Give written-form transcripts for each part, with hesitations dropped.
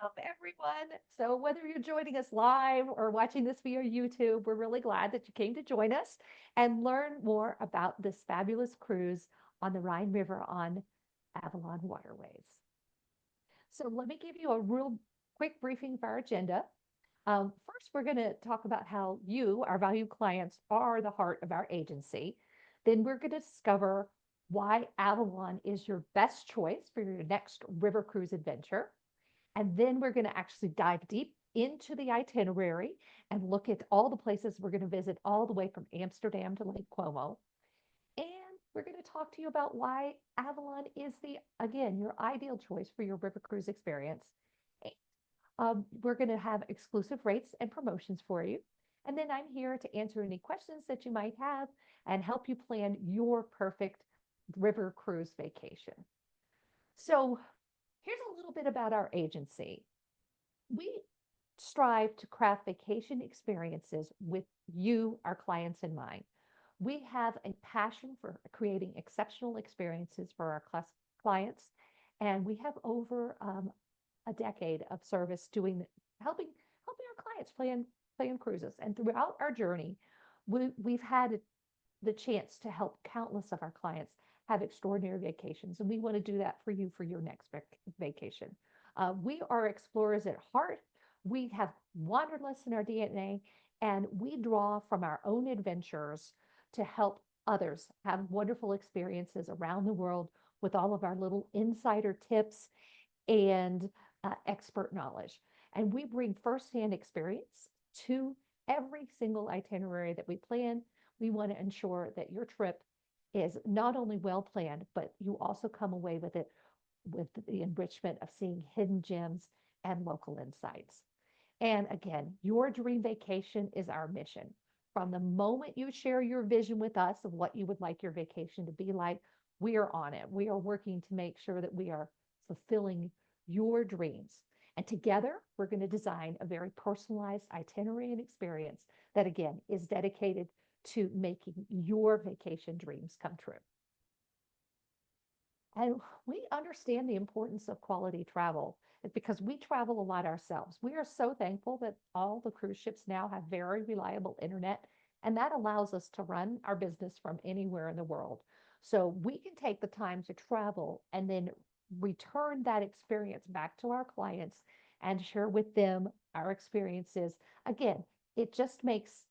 Everyone. So, whether you're joining us live or watching this via YouTube, we're really glad that you came to join us and learn more about this fabulous cruise on the Rhine River on Avalon Waterways. So, let me give you a real quick briefing of our agenda. First, we're going to talk about how you, our valued clients, are the heart of our agency. Then, we're going to discover why Avalon is your best choice for your next river cruise adventure. And then we're going to actually dive deep into the itinerary and look at all the places we're going to visit, all the way from Amsterdam to Lake Como. And we're going to talk to you about why Avalon is again, your ideal choice for your river cruise experience. We're going to have exclusive rates and promotions for you. And then I'm here to answer any questions that you might have and help you plan your perfect river cruise vacation. So, here's a little bit about our agency. We strive to craft vacation experiences with you, our clients, in mind. We have a passion for creating exceptional experiences for our clients, and we have over a decade of service doing helping our clients plan cruises. And throughout our journey, we've had the chance to help countless of our clients have extraordinary vacations. And we want to do that for you for your next vacation. We are explorers at heart. We have wanderlust in our DNA, and we draw from our own adventures to help others have wonderful experiences around the world with all of our little insider tips and expert knowledge. And we bring firsthand experience to every single itinerary that we plan. We want to ensure that your trip is not only well planned, but you also come away with it with the enrichment of seeing hidden gems and local insights. And again, your dream vacation is our mission. From the moment you share your vision with us of what you would like your vacation to be like, we are on it. We are working to make sure that we are fulfilling your dreams. And together, we're going to design a very personalized itinerary and experience that, again, is dedicated to making your vacation dreams come true. And we understand the importance of quality travel because we travel a lot ourselves. We are so thankful that all the cruise ships now have very reliable internet, and that allows us to run our business from anywhere in the world. So we can take the time to travel and then return that experience back to our clients and share with them our experiences. Again, it just makes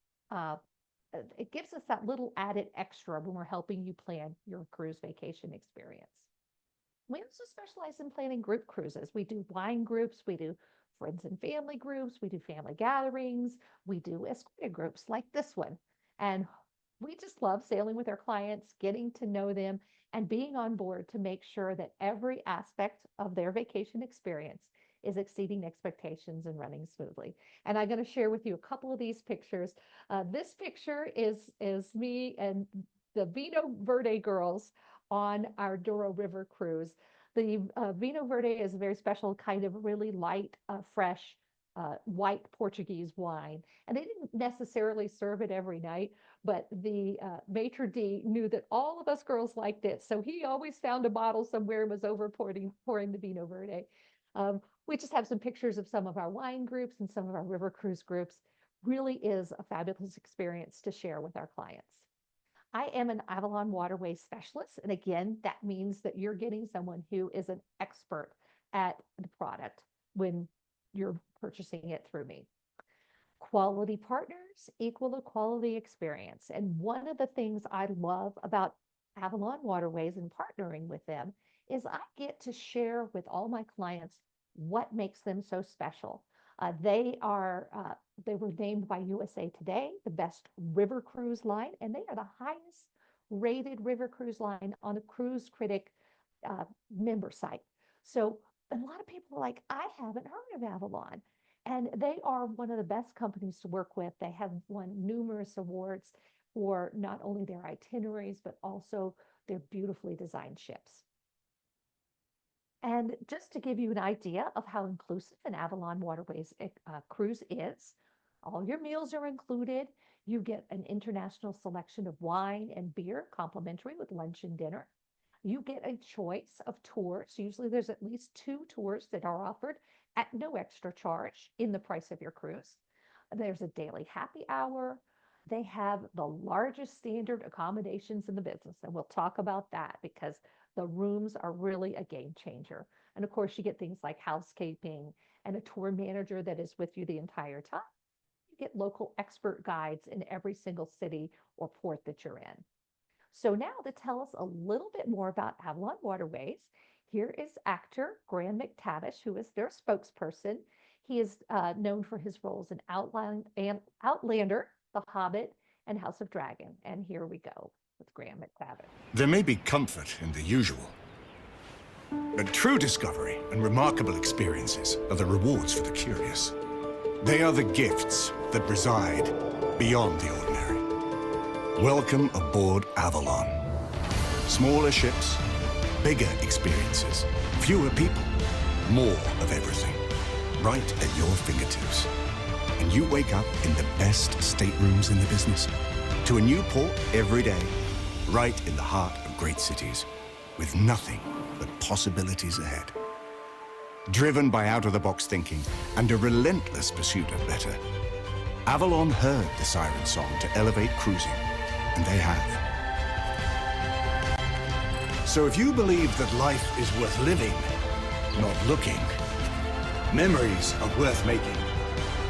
it gives us that little added extra when we're helping you plan your cruise vacation experience. We also specialize in planning group cruises. We do wine groups, we do friends and family groups, we do family gatherings, we do escorted groups like this one. And we just love sailing with our clients, getting to know them, and being on board to make sure that every aspect of their vacation experience is exceeding expectations and running smoothly. And I'm going to share with you a couple of these pictures. This picture is me and the Vino Verde girls on our Douro River cruise. The Vino Verde is a very special kind of really light, fresh, white Portuguese wine. And they didn't necessarily serve it every night, but the maitre d' knew that all of us girls liked it. So he always found a bottle somewhere and was over pouring the Vino Verde. We just have some pictures of some of our wine groups and some of our river cruise groups. Really is a fabulous experience to share with our clients. I am an Avalon Waterways specialist. And again, that means that you're getting someone who is an expert at the product when you're purchasing it through me. Quality partners equal a quality experience. And one of the things I love about Avalon Waterways and partnering with them is I get to share with all my clients what makes them so special. They were named by USA Today the best river cruise line, and they are the highest rated river cruise line on the Cruise Critic member site. So a lot of people are like, I haven't heard of Avalon. And they are one of the best companies to work with. They have won numerous awards for not only their itineraries, but also their beautifully designed ships. And just to give you an idea of how inclusive an Avalon Waterways cruise is, all your meals are included. You get an international selection of wine and beer, complimentary with lunch and dinner. You get a choice of tours. Usually there's at least two tours that are offered at no extra charge in the price of your cruise. There's a daily happy hour. They have the largest standard accommodations in the business. And we'll talk about that because the rooms are really a game changer. And of course, you get things like housekeeping and a tour manager that is with you the entire time. You get local expert guides in every single city or port that you're in. So now to tell us a little bit more about Avalon Waterways, here is actor Graham McTavish, who is their spokesperson. He is known for his roles in Outlander, The Hobbit, and House of Dragon. And here we go with Graham McTavish. There may be comfort in the usual, but true discovery and remarkable experiences are the rewards for the curious. They are the gifts that reside beyond the ordinary. Welcome aboard Avalon. Smaller ships, bigger experiences, fewer people, more of everything, right at your fingertips. And you wake up in the best staterooms in the business, to a new port every day, right in the heart of great cities, with nothing but possibilities ahead. Driven by out-of-the-box thinking and a relentless pursuit of better, Avalon heard the siren song to elevate cruising, and they have. So if you believe that life is worth living, not looking, memories are worth making,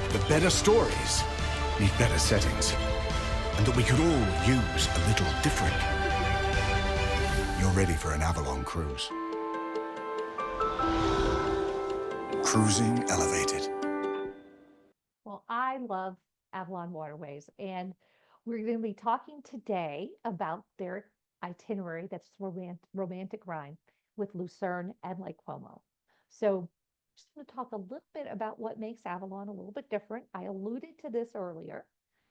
that better stories need better settings, and that we could all use a little different, you're ready for an Avalon cruise. Cruising elevated. Well, I love Avalon Waterways, and we're going to be talking today about their itinerary that's romantic Rhine with Lucerne and Lake Como. So I'm just going to talk a little bit about what makes Avalon a little bit different. I alluded to this earlier.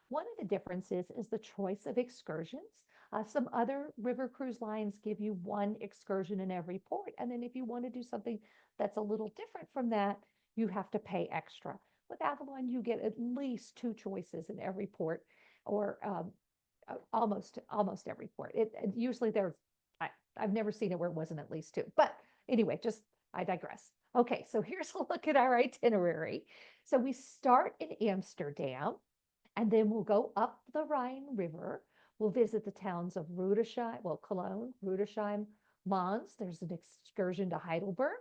One of the differences is the choice of excursions. Some other river cruise lines give you one excursion in every port. And then if you want to do something that's a little different from that, you have to pay extra. With Avalon, you get at least two choices in every port, or almost every port. Usually there's, I've never seen it where it wasn't at least two. But anyway, just I digress. Okay, so here's a look at our itinerary. So we start in Amsterdam, and then we'll go up the Rhine River. We'll visit the towns of Rudesheim, well, Cologne, Rudesheim, Mons. There's an excursion to Heidelberg.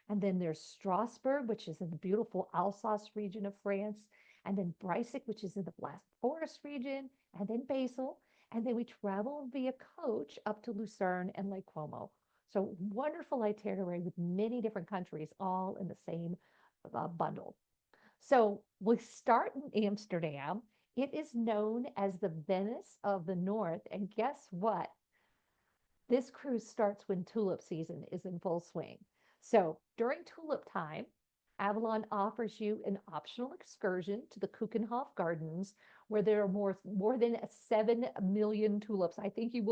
And then there's Strasbourg, which is in the beautiful Alsace region of France. And then Breisig, which is in the Black Forest region. And then Basel. And then we travel via coach up to Lucerne and Lake Como. So wonderful itinerary with many different countries, all in the same bundle. So we start in Amsterdam. It is known as the Venice of the North. And guess what? This cruise starts when tulip season is in full swing. So during tulip time, Avalon offers you an optional excursion to the Keukenhof Gardens, where there are more than 7 million tulips. I think you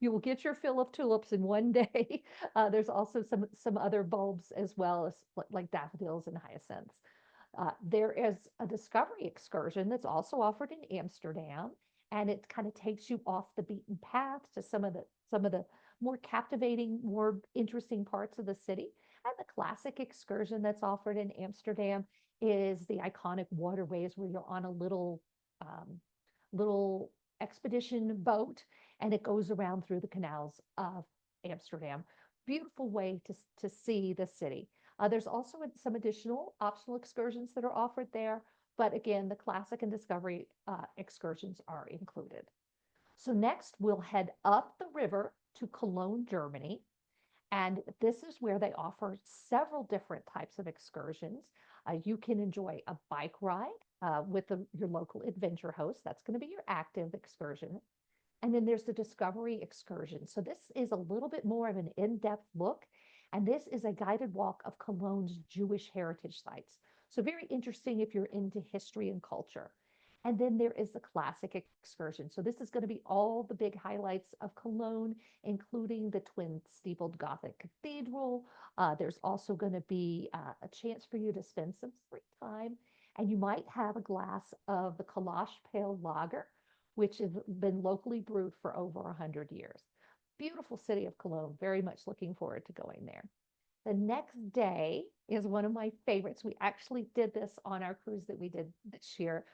will get your fill of tulips in one day. There's also some other bulbs as well as like daffodils and hyacinths. There is a discovery excursion that's also offered in Amsterdam, and it kind of takes you off the beaten path to some of the more captivating, more interesting parts of the city. And the classic excursion that's offered in Amsterdam is the iconic waterways, where you're on a little expedition boat, and it goes around through the canals of Amsterdam. Beautiful way to see the city. There's also some additional optional excursions that are offered there, but again, the classic and discovery excursions are included. So next, we'll head up the river to Cologne, Germany. And this is where they offer several different types of excursions. You can enjoy a bike ride with your local adventure host. That's going to be your active excursion. And then there's the discovery excursion. So this is a little bit more of an in-depth look. And this is a guided walk of Cologne's Jewish heritage sites. So very interesting if you're into history and culture. And then there is the classic excursion. So this is going to be all the big highlights of Cologne, including the twin-steepled Gothic cathedral. There's also going to be a chance for you to spend some free time, and you might have a glass of the Kalash Pale Lager, which has been locally brewed for over 100 years. beautiful city of Cologne. Very much looking forward to going there. The next day is one of my favorites. We actually did this on our cruise that we did this year.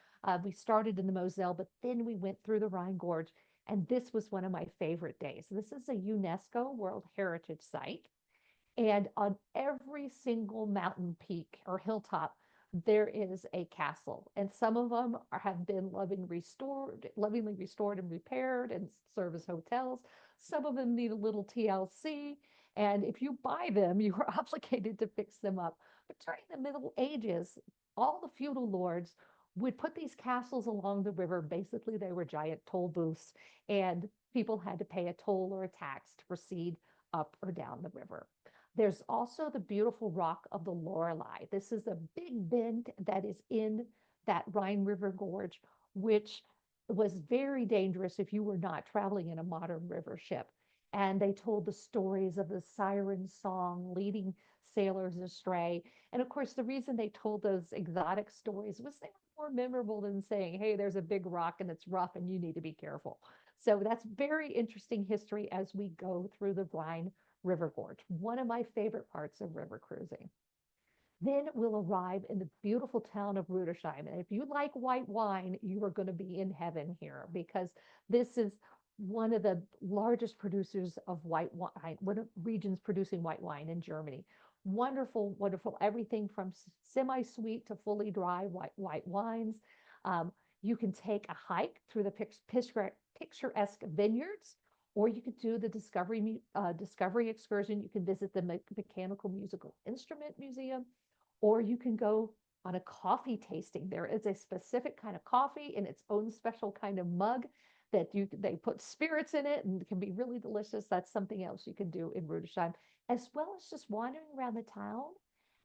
We started in the Moselle, but then we went through the Rhine Gorge, and this was one of my favorite days. This is a UNESCO World Heritage Site, and on every single mountain peak or hilltop, there is a castle. And some of them have been lovingly restored and repaired and serve as hotels. Some of them need a little TLC. And if you buy them, you are obligated to fix them up. But during the Middle Ages, all the feudal lords would put these castles along the river. Basically, they were giant toll booths, and people had to pay a toll or a tax to proceed up or down the river. There's also the beautiful rock of the Lorelei. This is a big bend that is in that Rhine River Gorge, which was very dangerous if you were not traveling in a modern river ship. And they told the stories of the siren song leading sailors astray. And of course, the reason they told those exotic stories was they were more memorable than saying, hey, there's a big rock and it's rough and you need to be careful. So that's very interesting history as we go through the Rhine River Gorge, one of my favorite parts of river cruising. Then we'll arrive in the beautiful town of Rudolph. And if you like white wine, you are going to be in heaven here because this is one of the largest producers of white wine, one of regions producing white wine in Germany. Wonderful, wonderful, everything from semi-sweet to fully dry white wines. Um, you can take a hike through the picturesque vineyards, or you could do the discovery excursion. You can visit the Mechanical Musical Instrument Museum, or you can go on a coffee tasting. There is a specific kind of coffee in its own special kind of mug that they put spirits in it and it can be really delicious. That's something else you can do in Rudolph, as well as just wandering around the town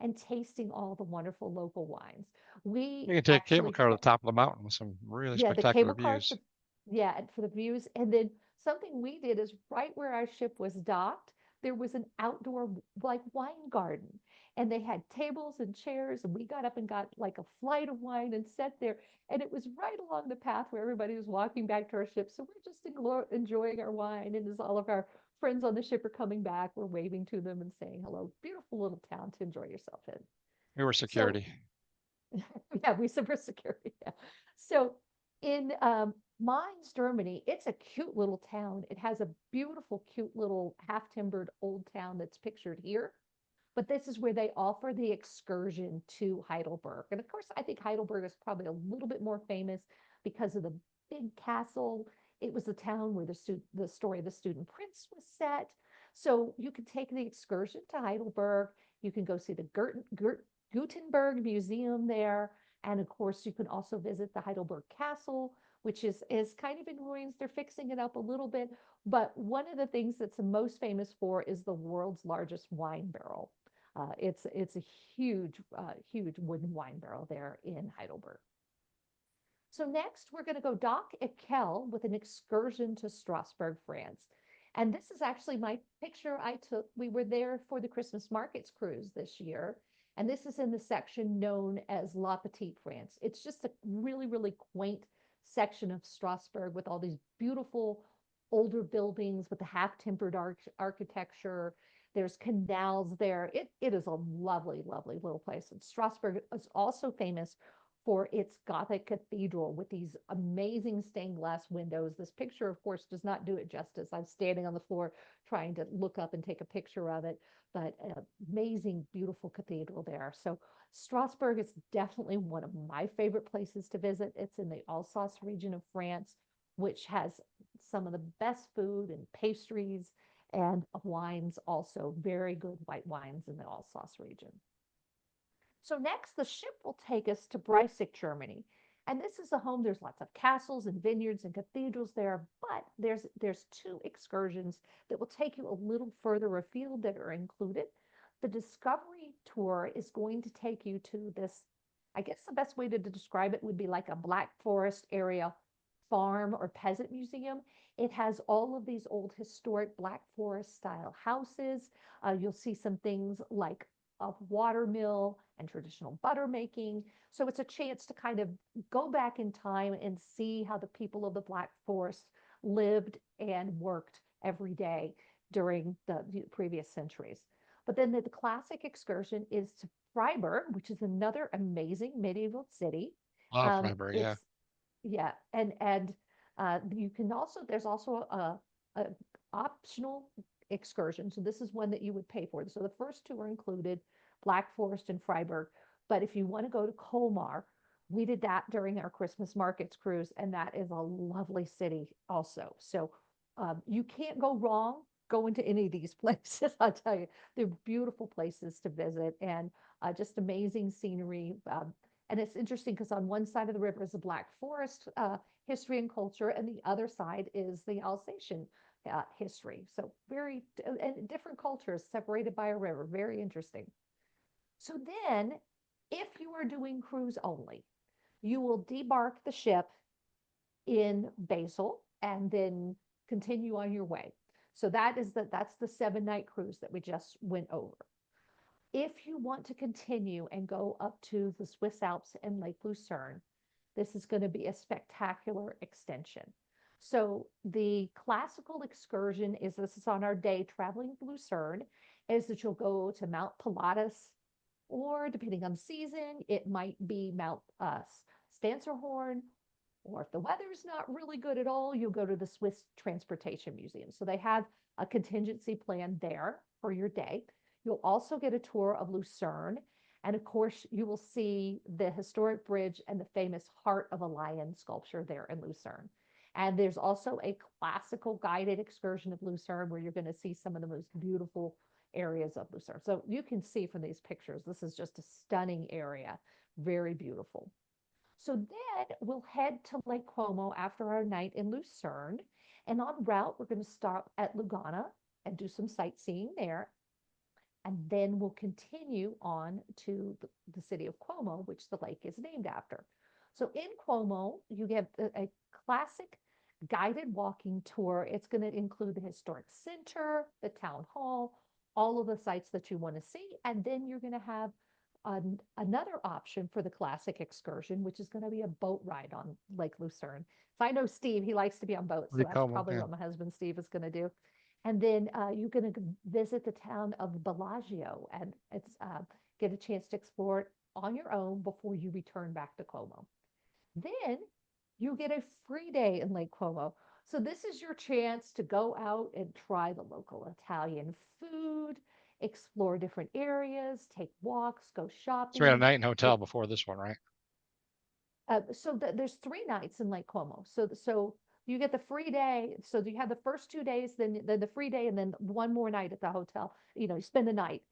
and tasting all the wonderful local wines. We You can take a cable actually car to the top of the mountain with some really yeah, the spectacular cable car views. yeah, and for the views. And then something we did is right where our ship was docked, there was an outdoor like wine garden. And they had tables and chairs, and we got up and got like a flight of wine and sat there. And it was right along the path where everybody was walking back to our ship. So we're just enjoying our wine. And as all of our friends on the ship are coming back, we're waving to them and saying hello. Beautiful little town to enjoy yourself in. We were So security. yeah, we super security. Yeah. So in Mainz, Germany, it's a cute little town. It has a beautiful, cute little half-timbered old town that's pictured here. But this is where they offer the excursion to Heidelberg. And of course, I think Heidelberg is probably a little bit more famous because of the big castle. It was the town where the story of the student prince was set. So you can take the excursion to Heidelberg. You can go see the Gutenberg Museum there. And of course, you can also visit the Heidelberg Castle, which is kind of in ruins. They're fixing it up a little bit. But one of the things that's the most famous for is the world's largest wine barrel. It's a huge wooden wine barrel there in Heidelberg. So next, we're going to go dock at Kehl with an excursion to Strasbourg, France. And this is actually my picture I took. We were there for the Christmas markets cruise this year. And this is in the section known as La Petite France. It's just a really, really quaint section of Strasbourg with all these beautiful older buildings with the half-timbered architecture. There's canals there. It is a lovely, lovely little place. And Strasbourg is also famous for its Gothic cathedral with these amazing stained glass windows. This picture, of course, does not do it justice. I'm standing on the floor trying to look up and take a picture of it, but amazing, beautiful cathedral there. So Strasbourg is definitely one of my favorite places to visit. It's in the Alsace region of France, which has some of the best food and pastries and wines, also very good white wines in the Alsace region. So next, the ship will take us to Breisig, Germany. And this is a home. There's lots of castles and vineyards and cathedrals there, but there's two excursions that will take you a little further afield that are included. The Discovery Tour is going to take you to this, I guess the best way to describe it would be like a Black Forest area farm or peasant museum. It has all of these old historic Black Forest style houses. You'll see some things like a water mill and traditional butter making. So it's a chance to kind of go back in time and see how the people of the Black Forest lived and worked every day during the previous centuries. But then the classic excursion is to Freiburg, which is another amazing medieval city. Love Freiburg, yeah. It's yeah, and you can also there's also a optional excursion. So this is one that you would pay for. So the first two are included, Black Forest and Freiburg. But if you want to go to Colmar, we did that during our Christmas markets cruise, and that is a lovely city also. So you can't go wrong going to any of these places. I'll tell you, they're beautiful places to visit and just amazing scenery. And it's interesting because on one side of the river is the Black Forest history and culture, and the other side is the Alsatian history. So very and different cultures separated by a river. Very interesting. So then, if you are doing cruise only, you will debark the ship in Basel and then continue on your way. So that's the 7-night cruise that we just went over. If you want to continue and go up to the Swiss Alps and Lake Lucerne, this is going to be a spectacular extension. So the classical excursion is, this is on our day traveling to Lucerne, is that you'll go to Mount Pilatus, or depending on the season, it might be Mount Stanzerhorn, or if the weather's not really good at all, you'll go to the Swiss Transportation Museum. So they have a contingency plan there for your day. You'll also get a tour of Lucerne. And of course, you will see the historic bridge and the famous Heart of a Lion sculpture there in Lucerne. And there's also a classical guided excursion of Lucerne where you're going to see some of the most beautiful areas of Lucerne. So you can see from these pictures, this is just a stunning area, very beautiful. So then we'll head to Lake Como after our night in Lucerne. And en route, we're going to stop at Lugana and do some sightseeing there. And then we'll continue on to the city of Como, which the lake is named after. So in Como, you get a classic guided walking tour. It's going to include the historic center, the town hall, all of the sites that you want to see. And then you're going to have another option for the classic excursion, which is going to be a boat ride on Lake Lucerne. So I know Steve, he likes to be on boats. So Pretty that's common, probably yeah. what my husband Steve is going to do. And then you're going to visit the town of Bellagio and it's get a chance to explore it on your own before you return back to Como. Then you get a free day in Lake Como. So this is your chance to go out and try the local Italian food, explore different areas, take walks, go shopping. So we had a night in hotel before this one, right? There's 3 nights in Lake Como. So you get the free day. So you have the first 2 days, then the free day, and then one more night at the hotel. You know, you spend the night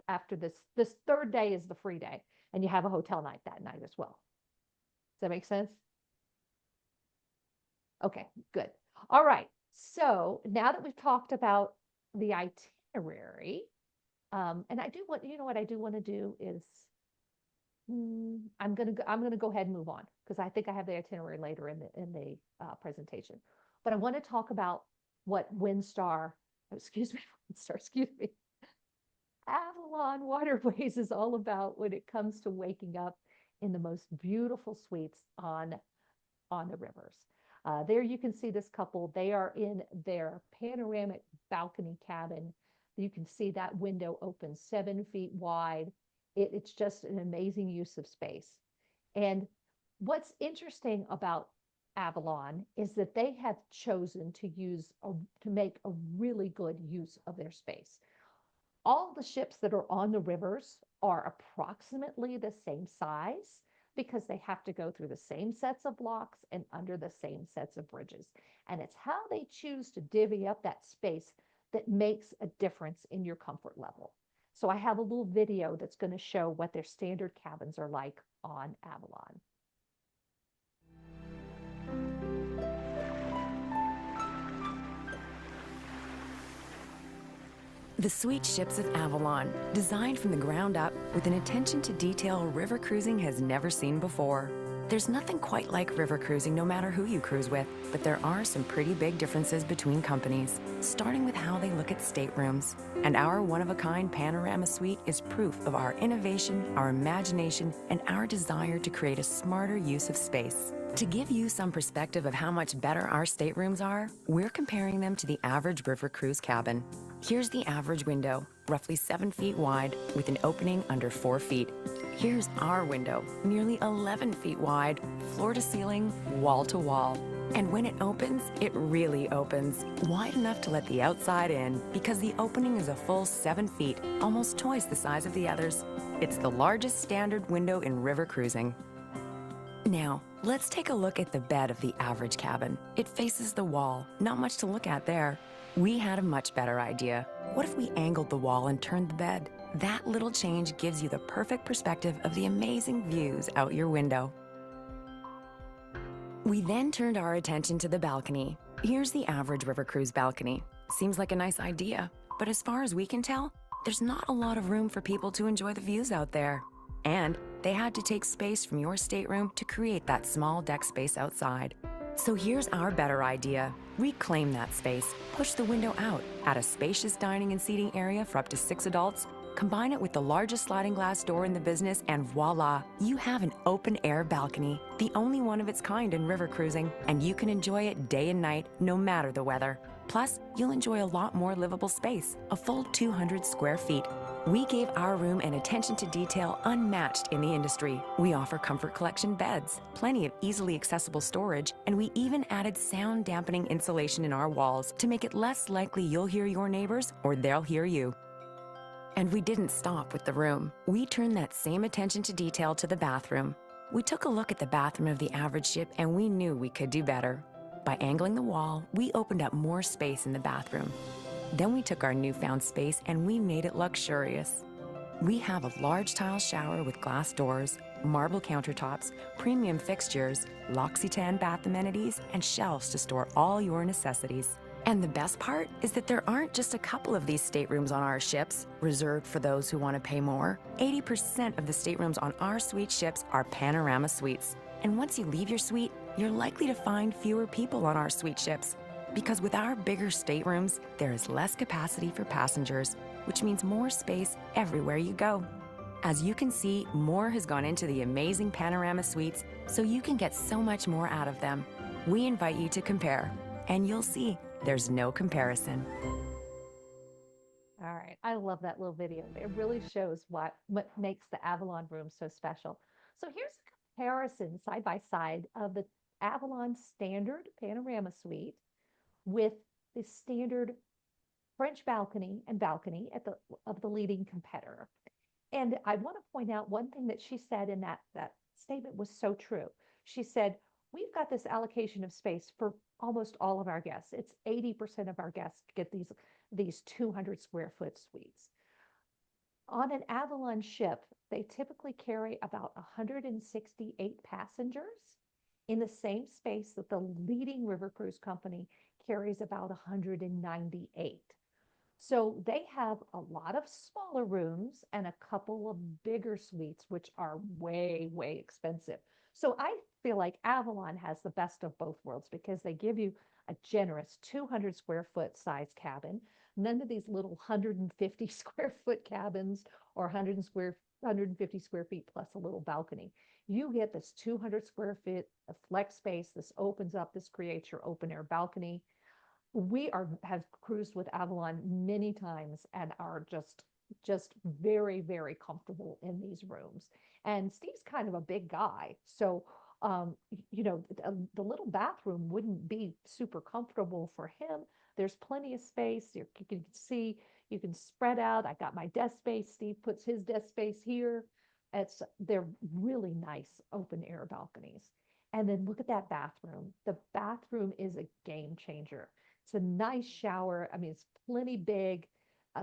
after this. This 3rd day is the free day, and you have a hotel night that night as well. Does that make sense? Okay, good. All right. So now that we've talked about the itinerary, and I do want, you know what I do want to do is I'm gonna go ahead and move on because I think I have the itinerary later in the presentation. But I want to talk about what excuse me, Avalon Waterways is all about when it comes to waking up in the most beautiful suites on the rivers. There you can see this couple. They are in their panoramic balcony cabin. You can see that window open 7 feet wide. It's just an amazing use of space. And what's interesting about Avalon is that they have chosen to make a really good use of their space. All the ships that are on the rivers are approximately the same size because they have to go through the same sets of locks and under the same sets of bridges. And it's how they choose to divvy up that space that makes a difference in your comfort level. So I have a little video that's going to show what their standard cabins are like on Avalon. The sweet ships of Avalon, designed from the ground up with an attention to detail river cruising has never seen before. There's nothing quite like river cruising no matter who you cruise with, but there are some pretty big differences between companies, starting with how they look at staterooms. And our one-of-a-kind panorama suite is proof of our innovation, our imagination, and our desire to create a smarter use of space. To give you some perspective of how much better our staterooms are, we're comparing them to the average river cruise cabin. Here's the average window, roughly 7 feet wide, with an opening under 4 feet. Here's our window, nearly 11 feet wide, floor to ceiling, wall to wall. And when it opens, it really opens, wide enough to let the outside in, because the opening is a full 7 feet, almost twice the size of the others. It's the largest standard window in river cruising. Now, let's take a look at the bed of the average cabin. It faces the wall, not much to look at there. We had a much better idea. What if we angled the wall and turned the bed? That little change gives you the perfect perspective of the amazing views out your window. We then turned our attention to the balcony. Here's the average river cruise balcony. Seems like a nice idea, but as far as we can tell, there's not a lot of room for people to enjoy the views out there. And they had to take space from your stateroom to create that small deck space outside. So here's our better idea. Reclaim that space, push the window out, add a spacious dining and seating area for up to 6 adults, combine it with the largest sliding glass door in the business, and voila, you have an open-air balcony, the only one of its kind in river cruising, and you can enjoy it day and night, no matter the weather. Plus, you'll enjoy a lot more livable space, a full 200 square feet. We gave our room an attention to detail unmatched in the industry. We offer comfort collection beds, plenty of easily accessible storage, and we even added sound dampening insulation in our walls to make it less likely you'll hear your neighbors or they'll hear you. And we didn't stop with the room. We turned that same attention to detail to the bathroom. We took a look at the bathroom of the average ship and we knew we could do better. By angling the wall, we opened up more space in the bathroom. Then we took our newfound space and we made it luxurious. We have a large tile shower with glass doors, marble countertops, premium fixtures, L'Occitane bath amenities, and shelves to store all your necessities. And the best part is that there aren't just a couple of these staterooms on our ships, reserved for those who want to pay more. 80% of the staterooms on our suite ships are panorama suites. And once you leave your suite, you're likely to find fewer people on our suite ships. Because with our bigger staterooms, there is less capacity for passengers, which means more space everywhere you go. As you can see, more has gone into the amazing panorama suites, so you can get so much more out of them. We invite you to compare, and you'll see there's no comparison. All right, I love that little video. It really shows what makes the Avalon room so special. So here's a comparison side by side of the Avalon standard panorama suite with the standard French balcony of the leading competitor. And I want to point out one thing that she said in that statement was so true. She said, we've got this allocation of space for almost all of our guests. It's 80% of our guests get these 200 square foot suites. On an Avalon ship, they typically carry about 168 passengers in the same space that the leading river cruise company carries about 198. So they have a lot of smaller rooms and a couple of bigger suites, which are way, way expensive. So I feel like Avalon has the best of both worlds because they give you a generous 200 square foot size cabin, none of these little 150 square foot cabins or 150 square feet plus a little balcony. You get this 200 square feet of flex space. This opens up, this creates your open air balcony. We have cruised with Avalon many times and are just very, very comfortable in these rooms. And Steve's kind of a big guy. So, the little bathroom wouldn't be super comfortable for him. There's plenty of space. You can see, you can spread out. I got my desk space. Steve puts his desk space here. They're really nice open air balconies. And then look at that bathroom. The bathroom is a game changer. It's a nice shower. I mean, it's plenty big.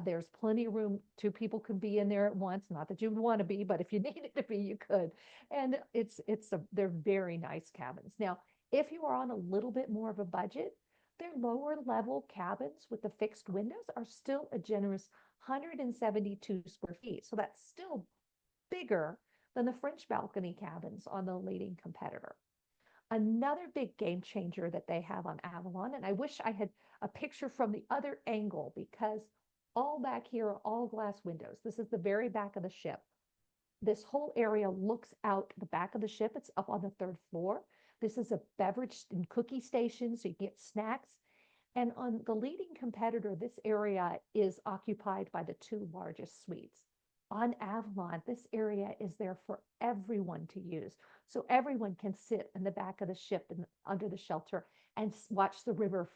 There's plenty of room. 2 people can be in there at once. Not that you would want to be, but if you needed to be, you could. And they're very nice cabins. Now, if you are on a little bit more of a budget, their lower level cabins with the fixed windows are still a generous 172 square feet. So that's still bigger than the French balcony cabins on the leading competitor. Another big game changer that they have on Avalon, and I wish I had a picture from the other angle because all back here are all glass windows. This is the very back of the ship. This whole area looks out the back of the ship. It's up on the 3rd floor. This is a beverage and cookie station, so you get snacks. And on the leading competitor, this area is occupied by the two largest suites. On Avalon, this area is there for everyone to use. So everyone can sit in the back of the ship and under the shelter and watch the river,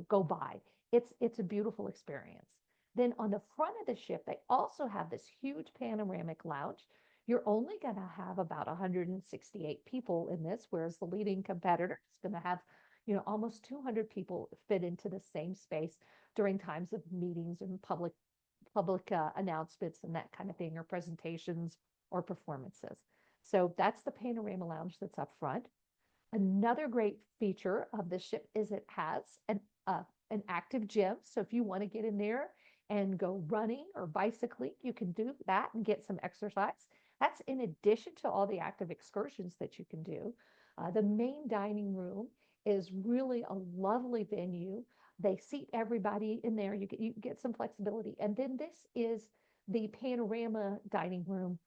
go by. It's a beautiful experience. Then on the front of the ship, they also have this huge panoramic lounge. You're only going to have about 168 people in this, whereas the leading competitor is going to have, almost 200 people fit into the same space during times of meetings and public announcements and that kind of thing, or presentations or performances. So that's the panorama lounge that's up front. Another great feature of the ship is it has an active gym. So if you want to get in there and go running or bicycling, you can do that and get some exercise. That's in addition to all the active excursions that you can do. The main dining room is really a lovely venue. They seat everybody in there. You get some flexibility. And then this is the panorama dining room.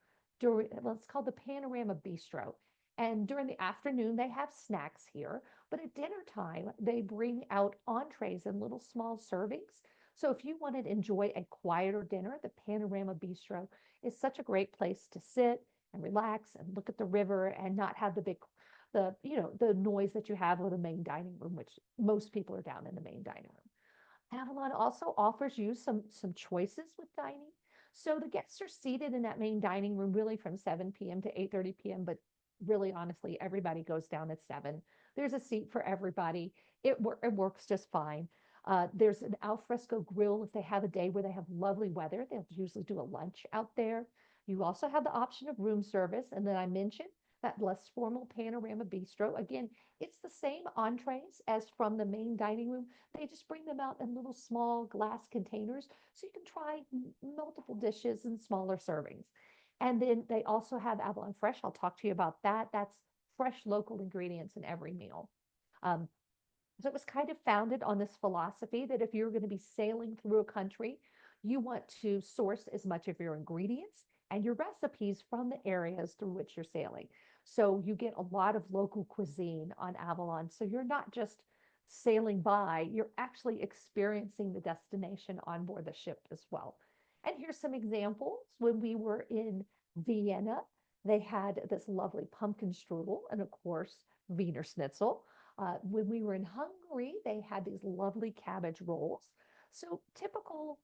It's called the Panorama Bistro. And during the afternoon, they have snacks here. But at dinner time, they bring out entrees in little small servings. So if you want to enjoy a quieter dinner, the Panorama Bistro is such a great place to sit and relax and look at the river and not have the noise that you have with the main dining room, which most people are down in the main dining room. Avalon also offers you some choices with dining. So the guests are seated in that main dining room really from 7 p.m. to 8:30 p.m., but really honestly, everybody goes down at 7. There's a seat for everybody. It works just fine. There's an alfresco grill if they have a day where they have lovely weather. They'll usually do a lunch out there. You also have the option of room service. And then I mentioned that less formal panorama bistro. Again, it's the same entrees as from the main dining room. They just bring them out in little small glass containers so you can try multiple dishes in smaller servings. And then they also have Avalon Fresh. I'll talk to you about that. That's fresh local ingredients in every meal. So it was kind of founded on this philosophy that if you're going to be sailing through a country, you want to source as much of your ingredients and your recipes from the areas through which you're sailing. So you get a lot of local cuisine on Avalon. So you're not just sailing by, you're actually experiencing the destination on board the ship as well. And here's some examples. When we were in Vienna, they had this lovely pumpkin strudel and, of course, Wiener Schnitzel. When we were in Hungary, they had these lovely cabbage rolls. So typical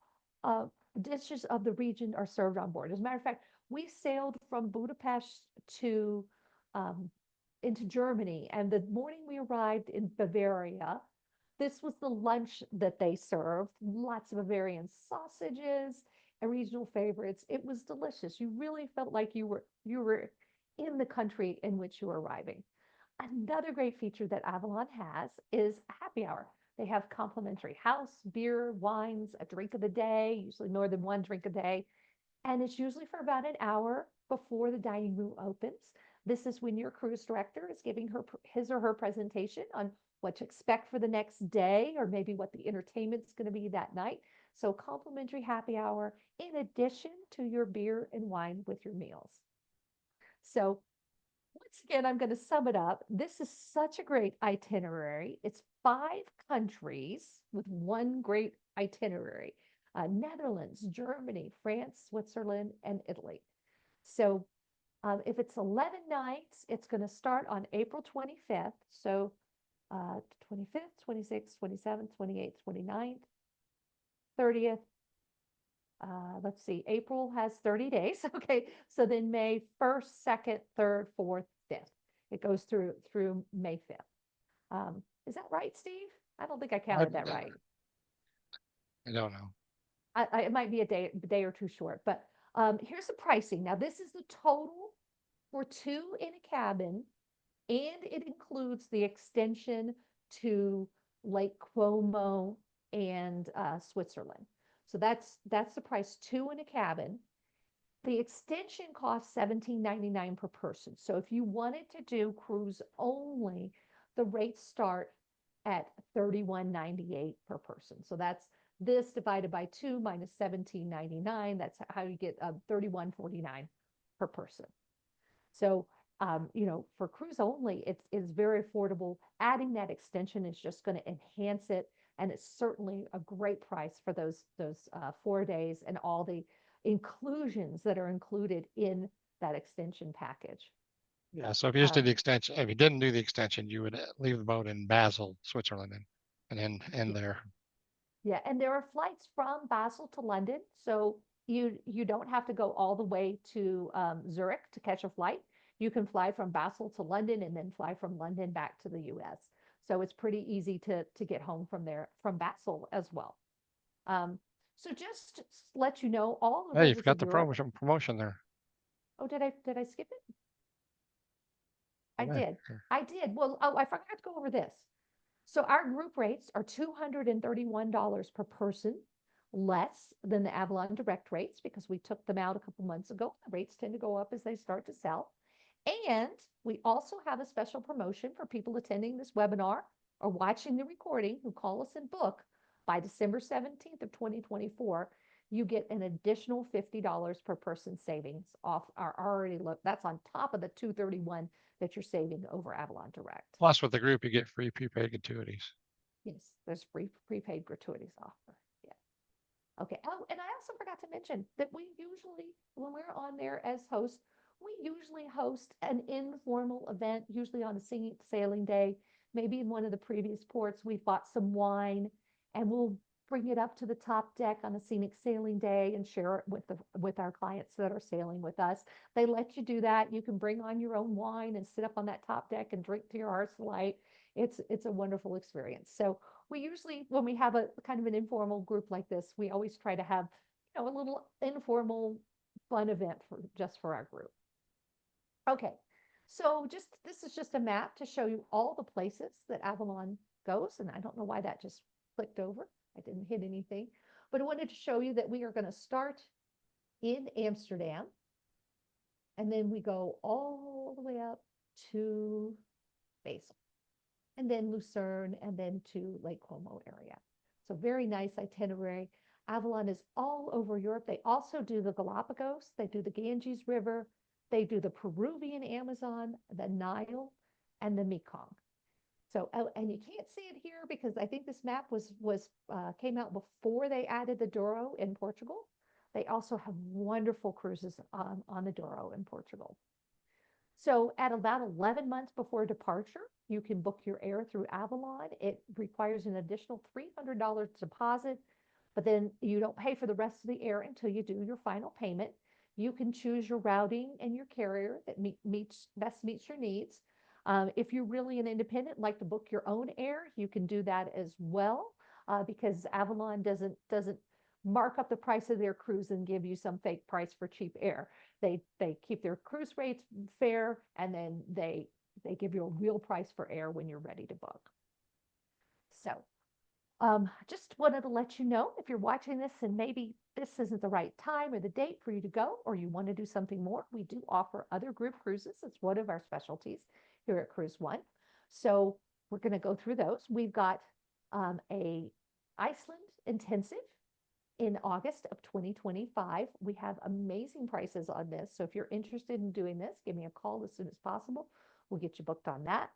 dishes of the region are served on board. As a matter of fact, we sailed from Budapest to into Germany, and the morning we arrived in Bavaria, this was the lunch that they served. Lots of Bavarian sausages and regional favorites. It was delicious. You really felt like you were in the country in which you were arriving. Another great feature that Avalon has is happy hour. They have complimentary house, beer, wines, a drink of the day, usually more than one drink a day. And it's usually for about an hour before the dining room opens. This is when your cruise director is giving his or her presentation on what to expect for the next day, or maybe what the entertainment is going to be that night. So complimentary happy hour in addition to your beer and wine with your meals. So once again, I'm going to sum it up. This is such a great itinerary. It's 5 countries with one great itinerary. Netherlands, Germany, France, Switzerland, and Italy. So if it's 11 nights, it's going to start on April 25th. So 25th, 26th, 27th, 28th, 29th, 30th. Let's see, April has 30 days. Okay, so then May 1st, 2nd, 3rd, 4th, 5th. It goes through May 5th. Is that right, Steve? I don't think I counted that right. I don't know. It might be a day or two short, but here's the pricing. Now, this is the total for 2 in a cabin, and it includes the extension to Lake Como and Switzerland. So that's the price, 2 in a cabin. The extension costs $17.99 per person. So if you wanted to do cruise only, the rates start at $31.98 per person. So that's this divided by 2 minus $17.99. That's how you get $31.49 per person. So for cruise only, it's very affordable. Adding that extension is just going to enhance it, and it's certainly a great price for those 4 days and all the inclusions that are included in that extension package. Yeah, so if you just did the Um, extension, if you didn't do the extension, you would leave the boat in Basel, Switzerland, and then end yeah, there. yeah, and there are flights from Basel to London, so you don't have to go all the way to Zurich to catch a flight. You can fly from Basel to London and then fly from London back to the U.S. So it's pretty easy to get home from there from Basel as well. Um, so just to let you know, all the Hey, you rivers forgot of the Europe. promotion there. Oh, did I skip it? I Yeah. did. I did. Well, oh, I forgot to go over this. So our group rates are $231 per person, less than the Avalon direct rates because we took them out a couple months ago. The rates tend to go up as they start to sell. And we also have a special promotion for people attending this webinar or watching the recording who call us and book by December 17th of 2024. You get an additional $50 per person savings off our already look. That's on top of the 231 that you're saving over Avalon Direct. Plus, with the group, you get free prepaid gratuities. Yes, there's free prepaid gratuities offer. Yeah. Okay. Oh, and I also forgot to mention that we usually, when we're on there as hosts, we usually host an informal event, usually on a singing sailing day. Maybe in one of the previous ports, we've bought some wine and we'll bring it up to the top deck on a scenic sailing day and share it with our clients that are sailing with us. They let you do that. You can bring on your own wine and sit up on that top deck and drink to your heart's delight. It's a wonderful experience. So we usually, when we have a kind of an informal group like this, we always try to have, a little informal fun event for our group. Okay, so this is just a map to show you all the places that Avalon goes, and I don't know why that just clicked over. I didn't hit anything, but I wanted to show you that we are going to start in Amsterdam, and then we go all the way up to Basel, and then Lucerne, and then to Lake Como area. So very nice itinerary. Avalon is all over Europe. They also do the Galapagos. They do the Ganges River. They do the Peruvian Amazon, the Nile, and the Mekong. So, oh, and you can't see it here because I think this map came out before they added the Douro in Portugal. They also have wonderful cruises on the Douro in Portugal. So at about 11 months before departure, you can book your air through Avalon. It requires an additional $300 deposit, but then you don't pay for the rest of the air until you do your final payment. You can choose your routing and your carrier that best meets your needs. If you're really an independent, like to book your own air, you can do that as well, because Avalon doesn't mark up the price of their cruise and give you some fake price for cheap air. They keep their cruise rates fair, and then they give you a real price for air when you're ready to book. So just wanted to let you know, if you're watching this and maybe this isn't the right time or the date for you to go, or you want to do something more, we do offer other group cruises. It's one of our specialties here at CruiseOne. So we're going to go through those. We've got a Iceland intensive in August of 2025. We have amazing prices on this. So if you're interested in doing this, give me a call as soon as possible. We'll get you booked on that.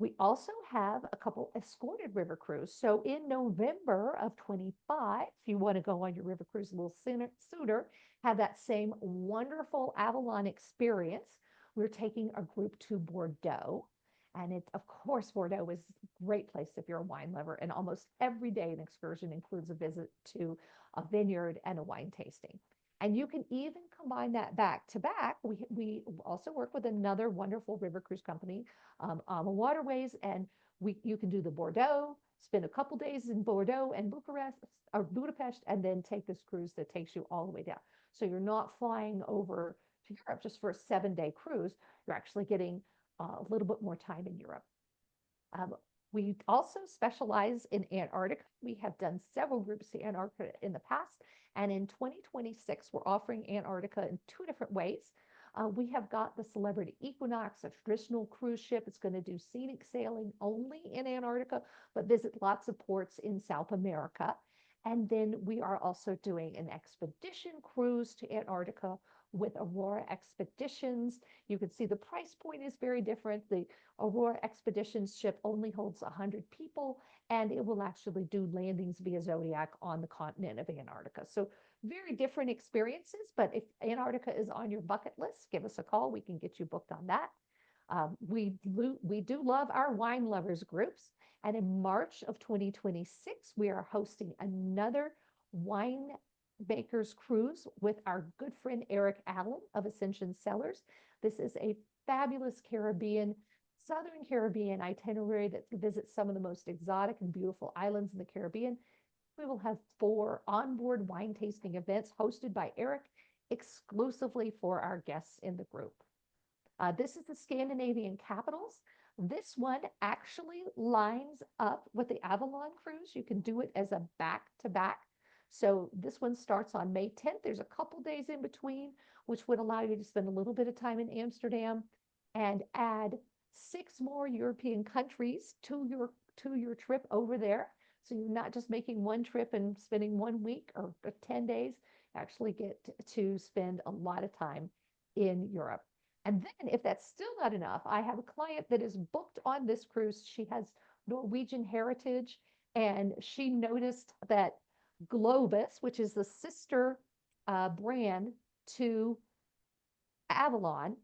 We also have a couple escorted river cruise. So in November of 25, if you want to go on your river cruise a little sooner, have that same wonderful Avalon experience, we're taking a group to Bordeaux. And of course, Bordeaux is a great place if you're a wine lover. And almost every day an excursion includes a visit to a vineyard and a wine tasting. And you can even combine that back to back. We also work with another wonderful river cruise company, Avalon Waterways, and you can do the Bordeaux, spend a couple days in Bordeaux and Budapest, and then take this cruise that takes you all the way down. So you're not flying over to Europe just for a 7-day cruise. You're actually getting a little bit more time in Europe. We also specialize in Antarctica. We have done several groups to Antarctica in the past, and in 2026, we're offering Antarctica in 2 different ways. We have got the Celebrity Equinox, a traditional cruise ship. It's going to do scenic sailing only in Antarctica, but visit lots of ports in South America. And then we are also doing an expedition cruise to Antarctica with Aurora Expeditions. You can see the price point is very different. The Aurora Expeditions ship only holds 100 people, and it will actually do landings via Zodiac on the continent of Antarctica. So very different experiences, but if Antarctica is on your bucket list, give us a call. We can get you booked on that. We do love our wine lovers groups. And in March of 2026, we are hosting another wine makers cruise with our good friend Eric Allen of Ascension Cellars. This is a fabulous Southern Caribbean itinerary that visits some of the most exotic and beautiful islands in the Caribbean. We will have 4 onboard wine tasting events hosted by Eric exclusively for our guests in the group. This is the Scandinavian capitals. This one actually lines up with the Avalon cruise. You can do it as a back-to-back. So this one starts on May 10th. There's a couple days in between, which would allow you to spend a little bit of time in Amsterdam and add 6 more European countries to your trip over there. So you're not just making one trip and spending 1 week or 10 days, actually get to spend a lot of time in Europe. And then if that's still not enough, I have a client that is booked on this cruise. She has Norwegian heritage, and she noticed that Globus, which is the sister brand to Avalon,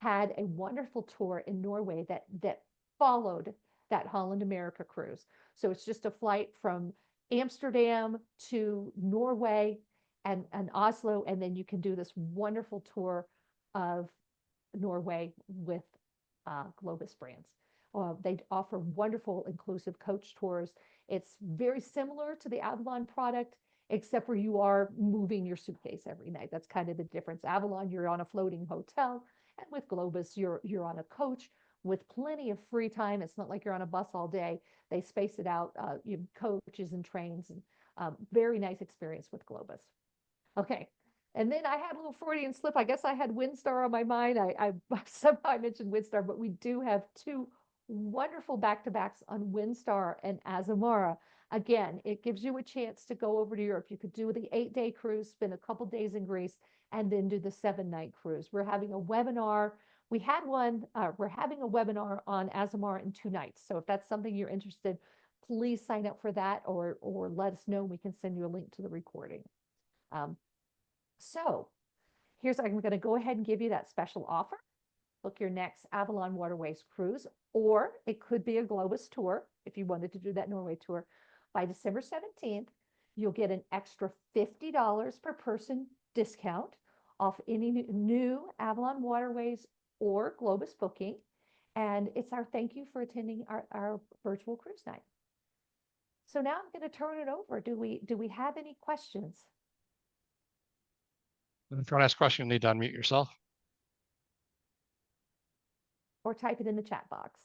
had a wonderful tour in Norway that followed that Holland America cruise. So it's just a flight from Amsterdam to Norway and Oslo, and then you can do this wonderful tour of Norway with Globus brands. They offer wonderful inclusive coach tours. It's very similar to the Avalon product, except for you are moving your suitcase every night. That's kind of the difference. Avalon, you're on a floating hotel, and with Globus, you're on a coach with plenty of free time. It's not like you're on a bus all day. They space it out, you have coaches and trains, and very nice experience with Globus. Okay. And then I had a little Freudian slip. I guess I had Windstar on my mind. I somehow I mentioned Windstar, but we do have 2 wonderful back-to-backs on Windstar and Azamara. Again, it gives you a chance to go over to Europe. You could do the 8-day cruise, spend a couple days in Greece, and then do the 7-night cruise. We're having a webinar. We had one. We're having a webinar on Azamara in 2 nights. So if that's something you're interested, please sign up for that, or let us know. We can send you a link to the recording. So I'm going to go ahead and give you that special offer. Book your next Avalon Waterways cruise, or it could be a Globus tour if you wanted to do that Norway tour. By December 17th, you'll get an extra $50 per person discount off any new Avalon Waterways or Globus booking. And it's our thank you for attending our virtual cruise night. So now I'm going to turn it over. Do we have any questions? If you want to ask a question, you need to unmute yourself. Or type it in the chat box.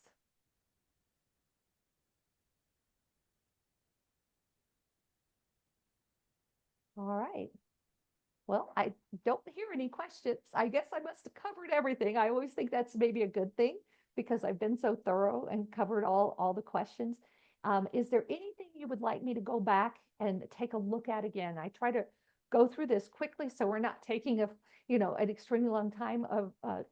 All right. Well, I don't hear any questions. I guess I must have covered everything. I always think that's maybe a good thing because I've been so thorough and covered all the questions. Is there anything you would like me to go back and take a look at again? I try to go through this quickly so we're not taking an extremely long time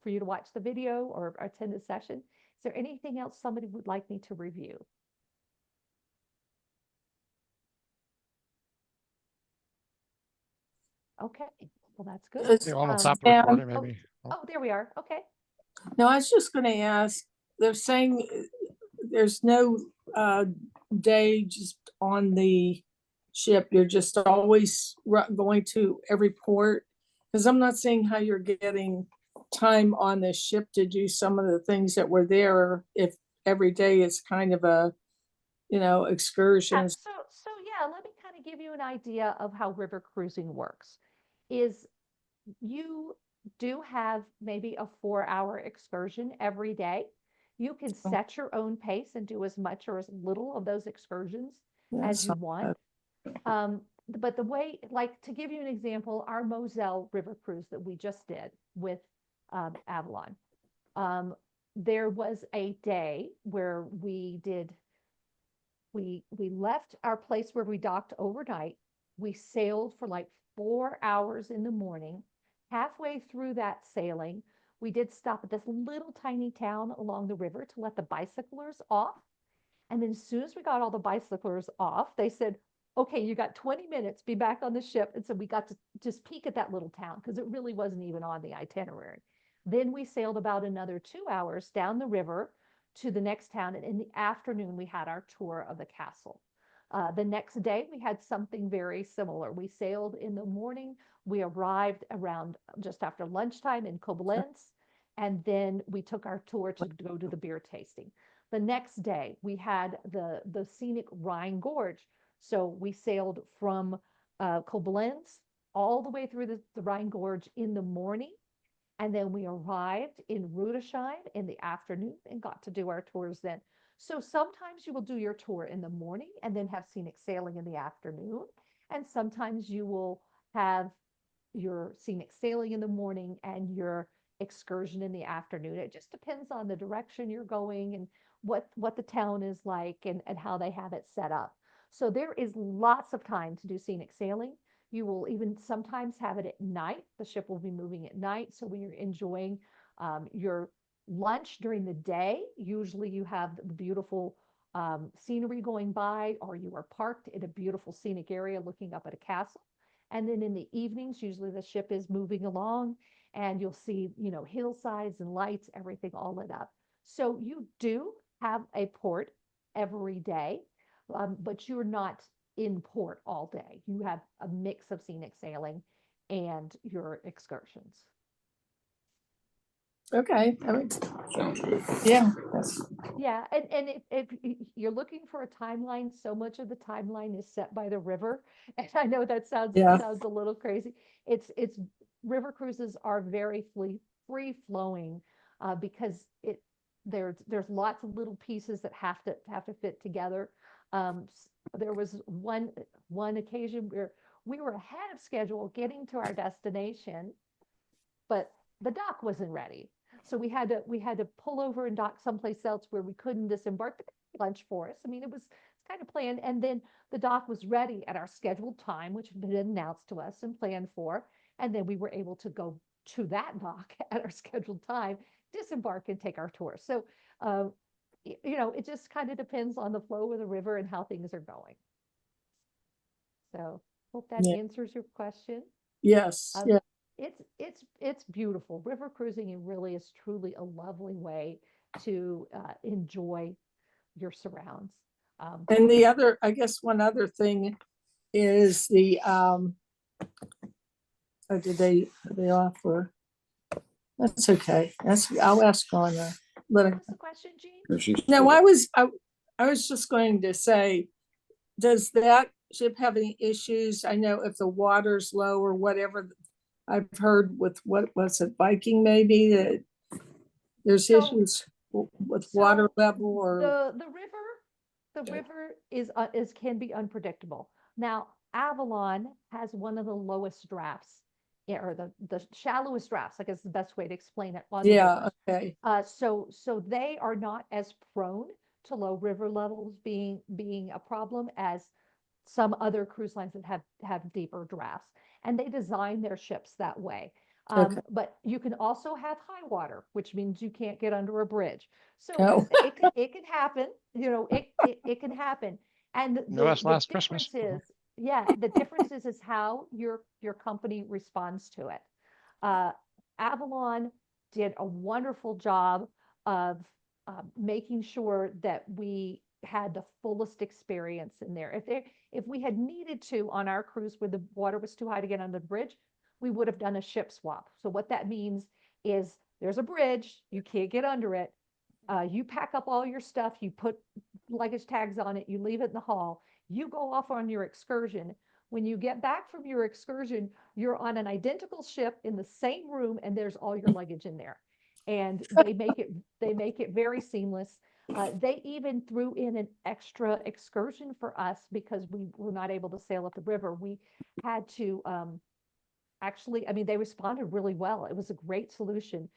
for you to watch the video or attend the session. Is there anything else somebody would like me to review? Okay, well, that's good. Yeah, on top of the recording, maybe. Oh, there we are. Okay. No, I was just going to ask, they're saying there's no day just on the ship. You're just always going to every port, because I'm not seeing how you're getting time on the ship to do some of the things that were there if every day is kind of a, excursion. So yeah, let me kind of give you an idea of how river cruising works. Is you do have maybe a 4-hour excursion every day. You can set your own pace and do as much or as little of those excursions as you want. But the way, like to give you an example, our Moselle River cruise that we just did with Avalon, there was a day where we left our place where we docked overnight. We sailed for like 4 hours in the morning halfway through that sailing, we did stop at this little tiny town along the river to let the bicyclers off. And then as soon as we got all the bicyclers off, they said, okay, you got 20 minutes, be back on the ship. And so we got to just peek at that little town because it really wasn't even on the itinerary. Then we sailed about another 2 hours down the river to the next town. And in the afternoon, we had our tour of the castle. The next day, we had something very similar. We sailed in the morning. We arrived around just after lunchtime in Koblenz, and then we took our tour to go to the beer tasting. The next day, we had the scenic Rhine Gorge. So we sailed from Koblenz all the way through the Rhine Gorge in the morning. And then we arrived in Rudolph in the afternoon and got to do our tours then. So sometimes you will do your tour in the morning and then have scenic sailing in the afternoon. And sometimes you will have your scenic sailing in the morning and your excursion in the afternoon. It just depends on the direction you're going and what the town is like and how they have it set up. So there is lots of time to do scenic sailing. You will even sometimes have it at night. The ship will be moving at night. So when you're enjoying your lunch during the day, usually you have the beautiful scenery going by, or you are parked in a beautiful scenic area looking up at a castle. And then in the evenings, usually the ship is moving along and you'll see, hillsides and lights, everything all lit up. So you do have a port every day, but you're not in port all day. You have a mix of scenic sailing and your excursions. Okay. Sounds good. Yeah. Yeah, and if you're looking for a timeline, so much of the timeline is set by the river. And I know that sounds a little crazy. It's river cruises are very free flowing because there's lots of little pieces that have to fit together. There was one occasion where we were ahead of schedule getting to our destination, but the dock wasn't ready. So we had to pull over and dock someplace else where we couldn't disembark. But lunch for us. I mean, it's kind of planned. And then the dock was ready at our scheduled time, which had been announced to us and planned for. And then we were able to go to that dock at our scheduled time, disembark and take our tour. So, it just kind of depends on the flow of the river and how things are going. So hope that answers your question. Yes. Yeah. It's beautiful. River cruising really is truly a lovely way to enjoy your surrounds. And I guess one other thing is the are they offer? That's okay. I'll ask on What was the question, Jean? No, I was just going to say, does that ship have any issues? I know if the water's low or whatever. I've heard with what was it, Viking maybe, that there's issues with water level or the river is can be unpredictable. Now, Avalon has one of the lowest drafts, or the shallowest drafts, I guess is the best way to explain it. On the river. Okay. So they are not as prone to low river levels being a problem as some other cruise lines that have deeper drafts, and they design their ships that way. Okay. But you can also have high water, which means you can't get under a bridge. So it can happen, it can happen. And US the last difference Christmas. the difference is how your company responds to it. Avalon did a wonderful job of making sure that we had the fullest experience in there. If we had needed to on our cruise where the water was too high to get under the bridge, we would have done a ship swap. So what that means is there's a bridge, you can't get under it. You pack up all your stuff, you put luggage tags on it, you leave it in the hall, you go off on your excursion. When you get back from your excursion, you're on an identical ship in the same room and there's all your luggage in there. And they make it very seamless. They even threw in an extra excursion for us because we were not able to sail up the river. We had to they responded really well. It was a great solution.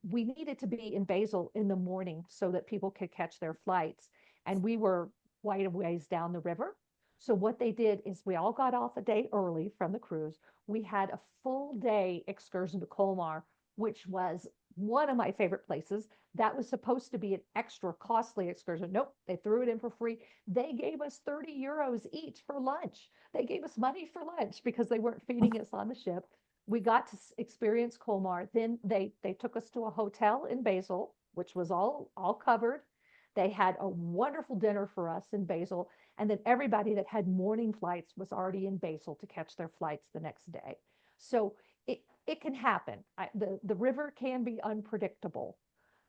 We needed to be in Basel in the morning so that people could catch their flights. And we were quite a ways down the river. So what they did is we all got off a day early from the cruise. We had a full day excursion to Colmar, which was one of my favorite places. That was supposed to be an extra costly excursion. Nope, they threw it in for free. They gave us 30 euros each for lunch. They gave us money for lunch because they weren't feeding us on the ship. We got to experience Colmar. Then they took us to a hotel in Basel, which was all covered. They had a wonderful dinner for us in Basel, and then everybody that had morning flights was already in Basel to catch their flights the next day. So it can happen. The river can be unpredictable,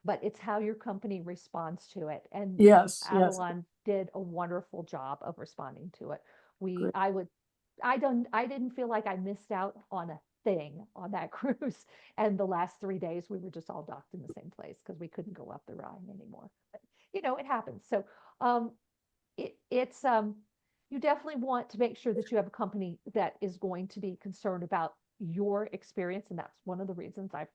but it's how your company responds to it. And Yes, yes. Avalon did a wonderful job of responding to it. Great. I didn't feel like I missed out on a thing on that cruise. And the last 3 days we were just all docked in the same place because we couldn't go up the Rhine anymore. But, it happens. So um, it's you definitely want to make sure that you have a company that is going to be concerned about your experience, and that's one of the reasons I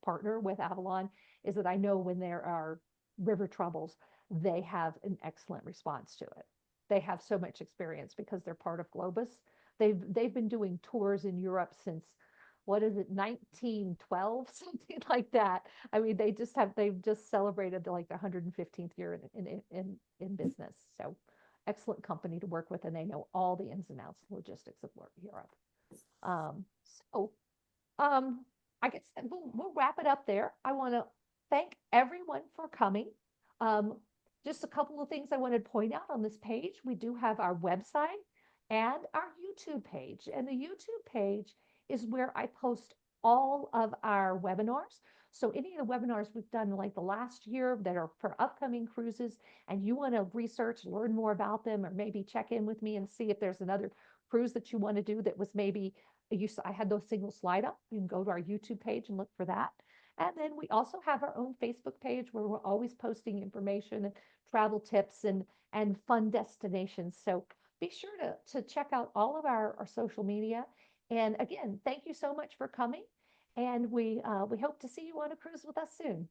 partner with Avalon, is that I know when there are river troubles, they have an excellent response to it. They have so much experience because they're part of Globus. They've been doing tours in Europe since, what is it, 1912, something like that. I mean, they've just celebrated like the 115th year in business. So excellent company to work with, and they know all the ins and outs logistics of Europe. Um, so I guess we'll wrap it up there. I want to thank everyone for coming. Just a couple of things I want to point out on this page. We do have our website and our YouTube page. And the YouTube page is where I post all of our webinars. So any of the webinars we've done like the last year that are for upcoming cruises, and you want to research, learn more about them, or maybe check in with me and see if there's another cruise that you want to do that was maybe I had those single slide up. You can go to our YouTube page and look for that. And then we also have our own Facebook page where we're always posting information and travel tips and fun destinations. So be sure to check out all of our social media. And again, thank you so much for coming. And we hope to see you on a cruise with us soon.